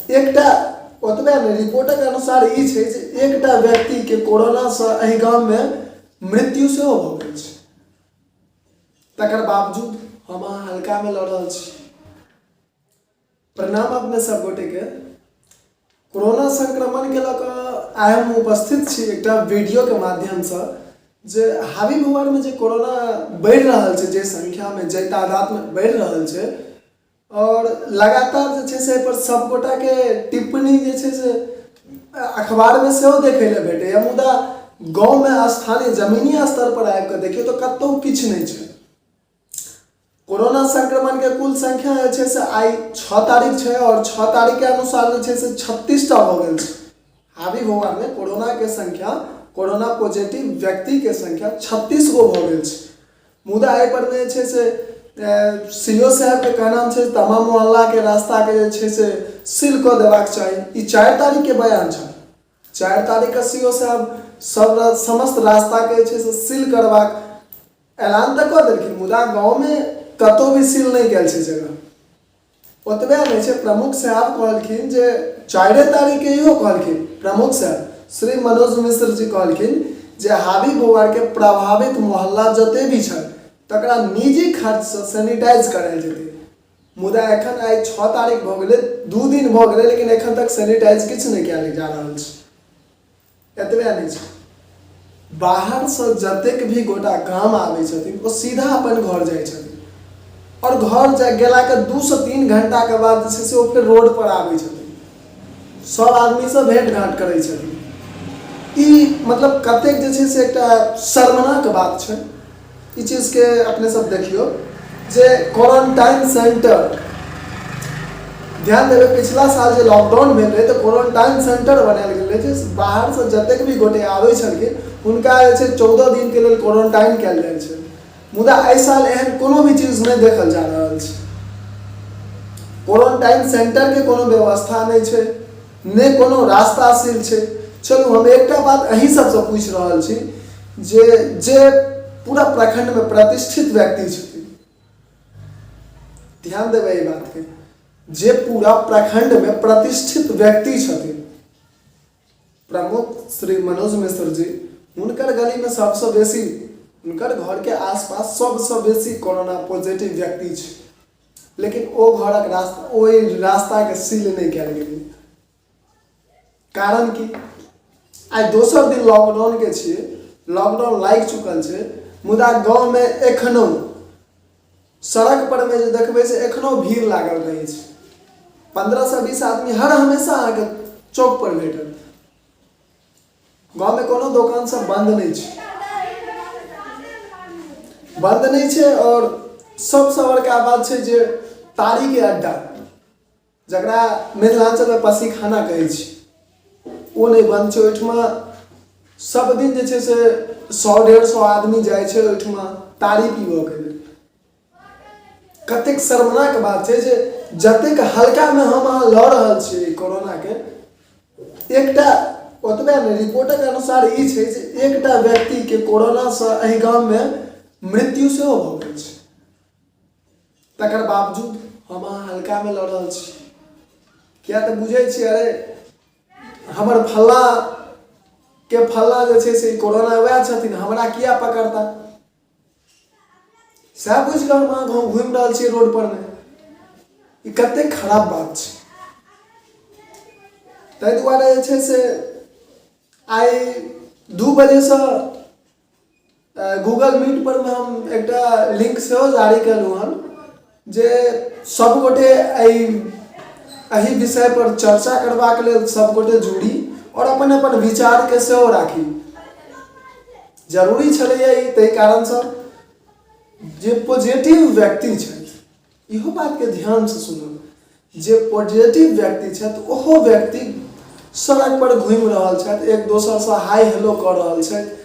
एकटा ओतबे ने रिपोर्टक अनुसार ई छै जे एकटा व्यक्ति के कोरोना से एहि गाम में मृत्यु सेहो भऽ गेल छै। तकर बावजूद हम अहाँ हल्का में लऽ रहल छी। प्रणाम अपने सब गोटे के। कोरोना संक्रमण के लऽ कऽ आइ हम उपस्थित छी एकटा वीडियो के माध्यम से जे हावी बिहार में जे कोरोना बढ़ि रहल छै, जे संख्या में जे तादाद में बढ़ि रहल छै और लगातार जे छै से पर सब गोटा के टिप्पणी जे छै से अखबार में सेहो देखे ले भेटैया, मुदा गाँव में स्थानीय जमीनी स्तर पर आबि कऽ देखियौ तो कतहु किछु नहीं छै। कोरोना संक्रमण के कुल संख्या जे छै से आई 6 तारीख छै और 6 तारीख के अनुसार जे छै से 36टा हो गेल छै। हावी बिहार में कोरोना के संख्या, कोरोना पॉजिटिव व्यक्ति के संख्या 36 गो हो गेल छै। मुदा एहि पर जे छै से सीओ साहब के कहना छै तमाम मोहल्ला के रास्ता के जे छै से सील कऽ देबाक चाही। ई 4 तारीख के बयान छै। 4 तारीख के सीओ साहब समस्त रास्ता के जे छै से सील करबाक ऐलान तऽ कऽ देलखिन, मुदा गाँव में कतौ भी सील नहीं कयल छै जगह। ओतबे नहीं छै, प्रमुख साहब कहलखिन जे 4 तारीख के इहो कहलखिन, प्रमुख साहब श्री मनोज मिश्र जी कहलखिन जे हावी बिहार के प्रभावित मोहल्ला जते भी छै तकरा निजी खर्च से सैनिटाइज करायल जेतै। मुदा एखन आई 6 तारीख भऽ गेलै, 2 दिन भऽ गेलै, लेकिन एखन तक सैनिटाइज किछु नहीं कयल जा रहल छै। एतबे नहीं छै, बाहर से जतेक भी गोटा गाम आबै छथिन ओ सीधा अपन घर जाइ छथिन और घर जा गेला के 2 से 3 घंटा के बाद जे छै से ओ फिर रोड पर आबै छथिन, सब आदमी से भेंट घाट करै छथिन। ई मतलब कतेक जे छै से एकटा शर्मनाक बात छै। ई चीज के अपने सब देखियो जे क्वारंटाइन सेंटर, ध्यान देबै पिछला साल जे लॉकडाउन भेल रहे तो क्वारंटाइन सेंटर बनायल गेल रहे जे बाहर से जतेक भी गोटे आबै छलखिन हुनका जे छै 14 दिन के लेल क्वारंटाइन कयल जाइ छै। मुदा एहि साल एहन कोनो भी चीज नहीं देखल जा रहल छै। क्वारंटाइन सेंटर के कोनो व्यवस्था नहीं छै, ने कोनो रास्ता सील छै। चलू हम एकटा बात अहीं सबसे पूछ रहल छी जे पूरा प्रखंड में प्रतिष्ठित व्यक्ति छथिन, ध्यान देबै एहि बात के, जे पूरा प्रखंड में प्रतिष्ठित व्यक्ति छथिन प्रमुख श्री मनोज मिश्र जी, हुनकर गली में सबसे बेसी, हुनकर घर के आसपास सबसे बेसी कोरोना पॉजिटिव व्यक्ति छै, लेकिन ओ घरक रास्ता, ओहि रास्ता के सील नहीं कयल गेलै। कारण की आई दोसर दिन लॉकडाउन के छियै, लॉकडाउन लागि चुकल छै, मुदा गाँव में एखनो सड़क पर में जे देखबै से एखनो भीड़ लागल रहै छै। 15 से 20 आदमी हर हमेशा अहाँके चौक पर भेटत। गाँव में कोनो दुकान सब बंद नहीं छै, बंद नहीं छै। और सबसे बड़का बात छै जे तारी के अड्डा, जकरा मिथिलांचल में पसीखाना कहै छी, ओ नहीं बंद छै। ओहिठमा सब दिन जे छै से 100-150 आदमी जाइ छै ओहिठमा तारी पीबऽ के लेल। कतेक शर्मनाक बात छै जे जतेक हल्का में हम अहाँ लऽ रहल छियै कोरोना के, एकटा ओतबे ने रिपोर्टक अनुसार ई छै जे एकटा व्यक्ति के कोरोना से एहि गाम में मृत्यु सेहो भऽ गेल छै। तकर बावजूद हम अहाँ हल्का में लऽ रहल छी। किया तऽ बुझै छियै अरे हमर फल्ला के फल्ला जे छै से कोरोना वएह छथिन, हमरा किया पकड़ता, सएह बुझि कऽ हम अहाँ गाँव घुमि रहल छियै रोड पर में। ई कतेक खराब बात छै। ताहि दुआरे जे छै से आई 2 बजे से गूगल मीट पर में हम एकटा लिंक सेहो जारी केलहुँ हन जे सब गोटे एहि विषय पर चर्चा करबाक लेल सब गोटे जुड़ी और अपन अपन विचार के सेहो राखी। जरूरी छलैया ई, ताहि कारण से जे पॉजिटिव व्यक्ति छथि इहो बात के ध्यान से सुनू, जे पॉजिटिव व्यक्ति छथि ओहो व्यक्ति सड़क पर घूमि रहल छथि, एक दोसर से हाय हेलो कर रहल छथि।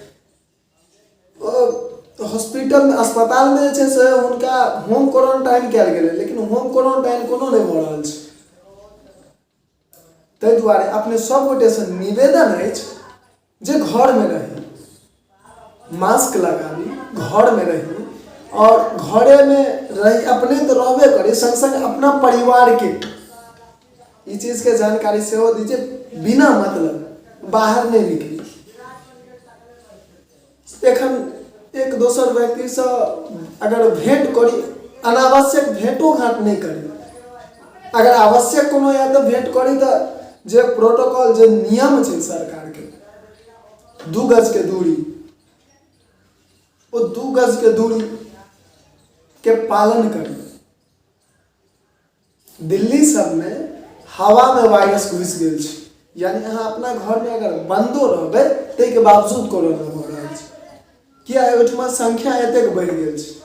हॉस्पिटल में, अस्पताल में जे छै से हुनका होम क्वारंटाइन कयल गेलै, लेकिन होम क्वारंटाइन कोनो नहीं भऽ रहल छै। ताहि दुआरे अपने सब गोटे से निवेदन अछि जे घर में रही, मास्क लगाबी, घर में रही और घरे में रही, अपने तो रहबे करी, संग संग अपना परिवार के, ई चीज के जानकारी सेहो दी जे बिना मतलब बाहर नहीं निकली। एखन एक दोसर व्यक्ति से अगर भेंट करी, अनावश्यक भेंटो घाट नहीं करी। अगर आवश्यक कोनो या तो भेंट करी तो जे प्रोटोकॉल जे नियम छै सरकार के 2 गज के दूरी, वो 2 गज के दूरी के पालन करी। दिल्ली सब में हवा में वायरस घुस गेल छै, यानी अहाँ अपना घर में अगर बंदो रहबै तै के बावजूद कोरोना भ रहल छै। किया ओहिठमा संख्या एतेक बढ़ि गेल छै।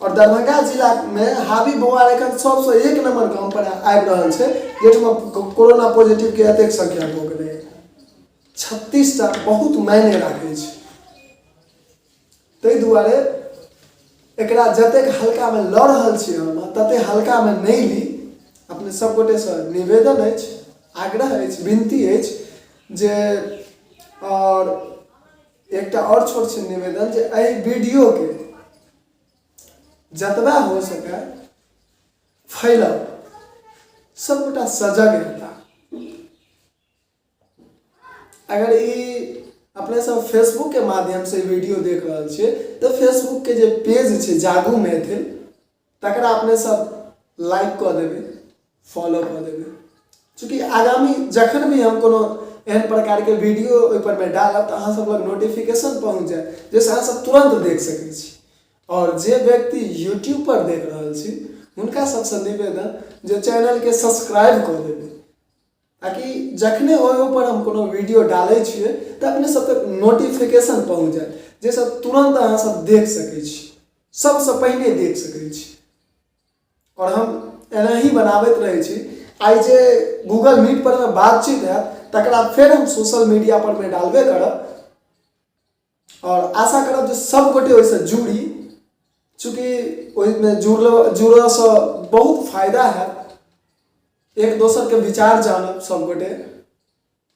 और दरभंगा जिला में हावी बौआर एखन सबसे 1 नंबर गांव पर आबि रहल छै, जेठमा कोरोना पॉजिटिव के एतेक संख्या भ गेलै। 36 टा बहुत मायने राखै छै। तै दुआरे एकरा जतेक हल्का में लऽ रहल छी हम, तते हल्का में नहीं ली। अपने सब गोटे से निवेदन अछि, आग्रह अछि, विनती अछि जे, और एकटा और छोट सन निवेदन जे एहि वीडियो के जतबा हो सके फैलाउ, सब गोटा सजग रहता। अगर ई अपने सब फेसबुक के माध्यम से वीडियो देख रहल छियै तो फेसबुक के जे पेज छै जागू मैथिल, तकरा अपने सब लाइक कऽ देबै, फॉलो कऽ देबै। चूँकि आगामी जखन भी हम कोनो एहन प्रकार के वीडियो ओहि पर में डालब तो अहाँ सब लग नोटिफिकेशन पहुँच जाए, जैसे अहाँ सब तुरंत देख सकै छी। और जे व्यक्ति यूट्यूब पर देख रहल छी हुनका सबसे निवेदन जे चैनल के सब्सक्राइब कऽ देबै, ताकि जखने ओहि पर हम कोनो वीडियो डालै छियै तो अपने सब तक नोटिफिकेशन पहुँच जाए, जैसे तुरंत अहाँ सब देख सकै छी, सबसे पहिने देख सकै छी। और हम एना ही बनाबैत रहै छी। आई जे गूगल मीट पर में बातचीत हैत तकरा फेर हम सोशल मीडिया पर में डालबे करब, और आशा करब जे सब गोटे ओहिसँ जुड़ी। चूँकि ओहिमे जुड़ला से बहुत फायदा है, एक दोसर के विचार जानब सब गोटे।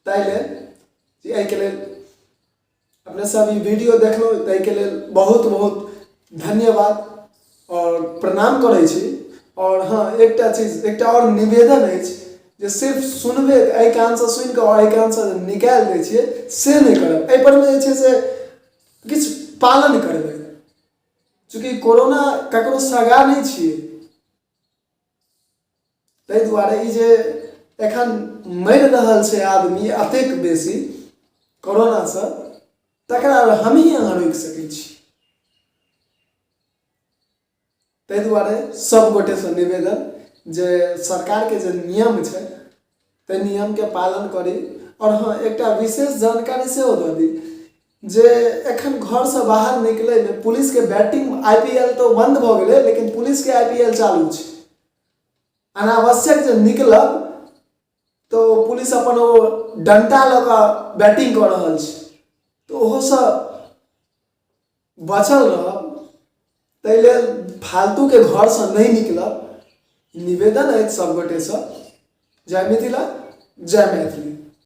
ताहि लेल एहिके लेल अपने सब ई वीडियो देखलहुँ, ताहिके लेल बहुत बहुत धन्यवाद और प्रणाम करै छी। और हाँ, एकटा चीज, एकटा और निवेदन अछि जे सिर्फ सुनबे, एहि कान से सुनि कऽ और एहि कान से निकालि दै छियै से नहीं करब। एहि पर में जे छै से किछु पालन करबै, चूँकि कोरोना ककरो सगा नहीं छियै। ताहि दुआरे ई जे एखन मरि रहल छै आदमी अतेक बेसी कोरोना से, तकरा हमही अहाँ रोकि सकै छी। ताहि दुआरे सब गोटे से निवेदन जे सरकार के जे नियम छै ते नियम के पालन करी। और हाँ, एकटा विशेष जानकारी सेहो दऽ दी जे एखन घर से बाहर निकले में पुलिस के बैटिंग, IPL तो बंद भ गेलै, लेकिन पुलिस के IPL चालू छै। अनावश्यक जे निकलब तो पुलिस अपन ओ डंटा लऽ कऽ बैटिंग कऽ रहल छै, तो ओहो से बचल रहब। ताहि लेल फालतू के घर से नहीं निकलब, निवेदन अछि सब गोटे से। जय मिथिला, जय मैथिली।